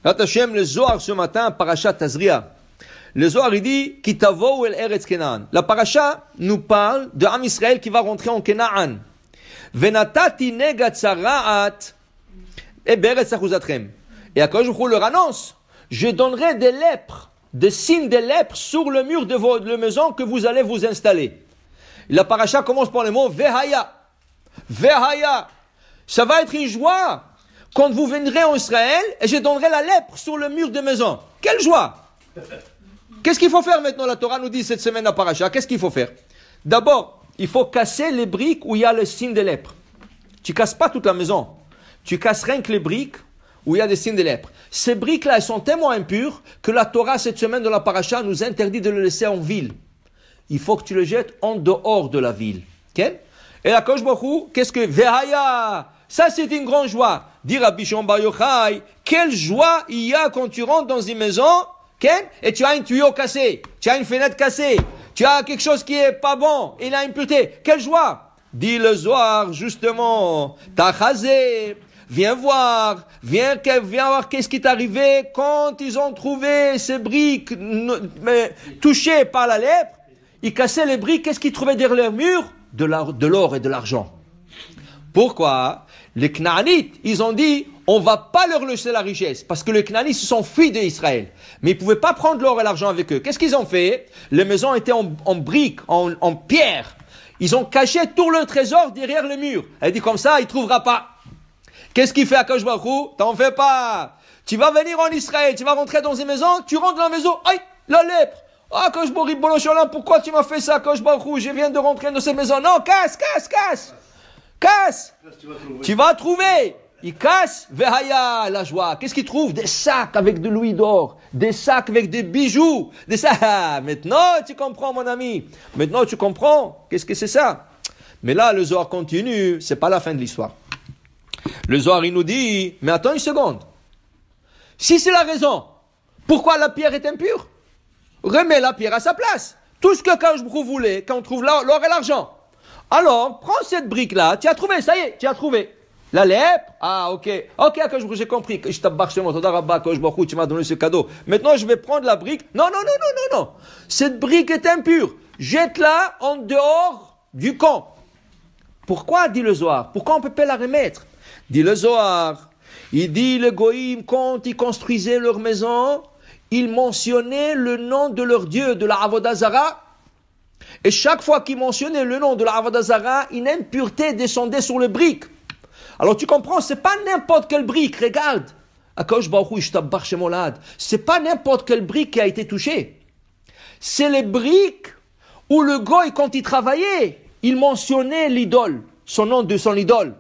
Hashem, le Zohar ce matin, parashat Tazria. Le Zohar, il dit, Kitavo el Eretz Kenan. La parasha nous parle de Am Israël qui va rentrer en Kenaan. Venatati negat saraat et beretz achuzatrem. Et Akadosh Baruch Hu leur annonce, je donnerai des lèpres, des signes de lèpres sur le mur de votre maison que vous allez vous installer. La parasha commence par le mot Vehaya. Vehaya. Ça va être une joie quand vous viendrez en Israël et je donnerai la lèpre sur le mur de maison. Quelle joie! Qu'est-ce qu'il faut faire maintenant? La Torah nous dit cette semaine à parasha. Qu'est-ce qu'il faut faire? D'abord, il faut casser les briques où il y a le signe de lèpre. Tu casses pas toute la maison. Tu casses rien que les briques où il y a des signes de lèpre. Ces briques-là, elles sont tellement impures que la Torah, cette semaine de la paracha, nous interdit de le laisser en ville. Il faut que tu le jettes en dehors de la ville. Okay? Et la Kosh Baruch Hu, qu'est-ce que Vehaya? Ça, c'est une grande joie. Dit Rabbi Shimon Bar Yochai, quelle joie il y a quand tu rentres dans une maison, okay? Et tu as un tuyau cassé, tu as une fenêtre cassée, tu as quelque chose qui est pas bon, il a impureté. Quelle joie! Dit le Zohar, justement, t'as chazé. Viens voir qu'est-ce qui est arrivé quand ils ont trouvé ces briques touchées par la lèpre. Ils cassaient les briques, qu'est-ce qu'ils trouvaient derrière leurs murs? De l'or et de l'argent. Pourquoi? Les Knaanites, ils ont dit, on va pas leur laisser la richesse, parce que les Knaanites se sont fuis d'Israël. Mais ils pouvaient pas prendre l'or et l'argent avec eux. Qu'est-ce qu'ils ont fait? Les maisons étaient en briques, en pierre. Ils ont caché tout leur trésor derrière le mur. Elle dit comme ça, il trouvera pas. Qu'est-ce qu'il fait à Akadosh Baruch Hu? T'en fais pas. Tu vas venir en Israël, tu vas rentrer dans une maison, tu rentres dans la maison, aïe, la lèpre. Ah, Akadosh Baruch Hu, pourquoi tu m'as fait ça, Akadosh Baruch Hu? Je viens de rentrer dans cette maison. Non, casse. Tu vas trouver. Il casse, Vehaya, la joie. Qu'est-ce qu'il trouve? Des sacs avec de louis d'or, des sacs avec des bijoux, des sacs. Maintenant, tu comprends, mon ami. Maintenant, tu comprends. Qu'est-ce que c'est ça? Mais là, le Zohar continue. C'est pas la fin de l'histoire. Le Zohar, il nous dit, mais attends une seconde. Si c'est la raison, pourquoi la pierre est impure? Remets la pierre à sa place. Tout ce que Akadosh Baruch Hu voulait, quand on trouve l'or et l'argent. Alors, prends cette brique-là, tu as trouvé, ça y est, tu as trouvé. La lèpre, ah, ok, Akadosh Baruch Hu, j'ai compris. Je t'abbarche chez moi, Akadosh Baruch Hu, tu m'as donné ce cadeau. Maintenant, je vais prendre la brique. Non. Cette brique est impure. Jette-la en dehors du camp. Pourquoi, dit le Zohar? Pourquoi on ne peut pas la remettre? Dit le Zohar. Il dit, les Goïm, quand ils construisaient leur maison, ils mentionnaient le nom de leur Dieu, de la Avodah Zara. Et chaque fois qu'ils mentionnaient le nom de la Avodah Zara, une impureté descendait sur les briques. Alors tu comprends, c'est pas n'importe quelle brique, regarde. Akadosh Baruch Hu, Ishtabach Shemolad. C'est pas n'importe quelle brique qui a été touchée. C'est les briques où le Goï, quand il travaillait, il mentionnait l'idole, son nom de son idole.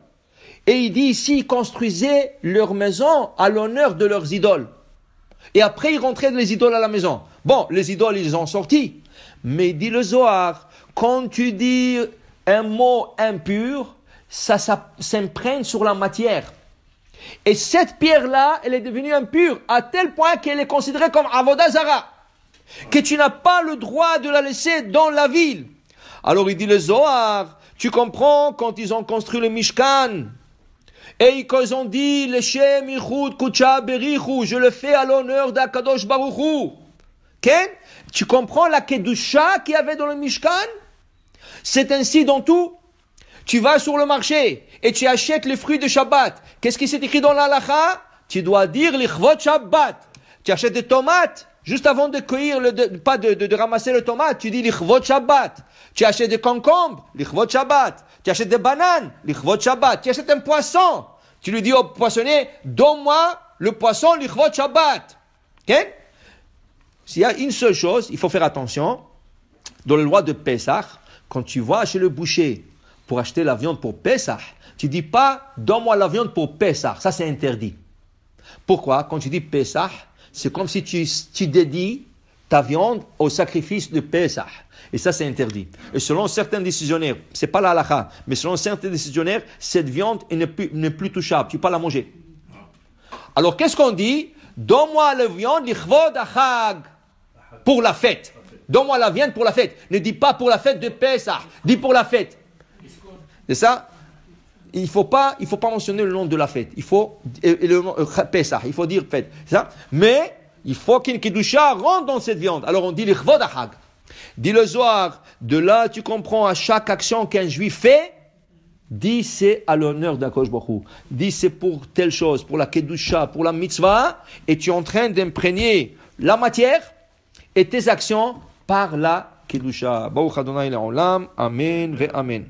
Et il dit ici, ils construisaient leur maison à l'honneur de leurs idoles. Et après, ils rentraient les idoles à la maison. Bon, les idoles, ils ont sorti. Mais dit le Zohar, quand tu dis un mot impur, ça s'imprègne sur la matière. Et cette pierre-là, elle est devenue impure, à tel point qu'elle est considérée comme Avodah Zara. Que tu n'as pas le droit de la laisser dans la ville. Alors il dit le Zohar, tu comprends, quand ils ont construit le Mishkan, et qu'ils ont dit, le Shem Yichud Kucha Berichu, je le fais à l'honneur d'Akadosh Baruch Hu. Ken? Tu comprends la Kedusha qu'il y avait dans le Mishkan? C'est ainsi dans tout. Tu vas sur le marché et tu achètes les fruits de Shabbat. Qu'est-ce qui s'est écrit dans l'Halacha? Tu dois dire l'Ichvot Shabbat. Tu achètes des tomates. Juste avant de cueillir, de ramasser le tomate, tu dis l'Ichvot Shabbat. Tu achètes des concombres, l'Ichvot Shabbat. Tu achètes des bananes, l'Ichvot Shabbat. Tu achètes un poisson. Tu lui dis au poissonnier, donne-moi le poisson, l'Ichvot Shabbat. Ok? S'il y a une seule chose, il faut faire attention. Dans le loi de Pessah, quand tu vas chez le boucher pour acheter la viande pour Pessah, tu dis pas, donne-moi la viande pour Pessah. Ça, c'est interdit. Pourquoi? Quand tu dis Pessah, c'est comme si tu dédies ta viande au sacrifice de Pessah. Et ça, c'est interdit. Et selon certains décisionnaires, c'est pas la halakha, mais selon certains décisionnaires, cette viande n'est plus touchable. Tu peux pas la manger. Alors, qu'est-ce qu'on dit? Donne-moi la viande, l'Ichvod Achag, pour la fête. Donne-moi la viande pour la fête. Ne dis pas pour la fête de Pessah. Dis pour la fête. C'est ça? il faut pas mentionner le nom de la fête. Il faut Pesach, il faut dire fête, c'est ça. Mais il faut qu'une kedusha rentre dans cette viande. Alors on dit l'Ichvod Hag. Dit le Zohar, de là tu comprends à chaque action qu'un juif fait, dis c'est à l'honneur d'Akadosh Baruch Hu. Dis c'est pour telle chose, pour la kedusha, pour la mitzvah, et tu es en train d'imprégner la matière et tes actions par la kedusha. Baruch Adonai Le'olam, Amen ve Amen.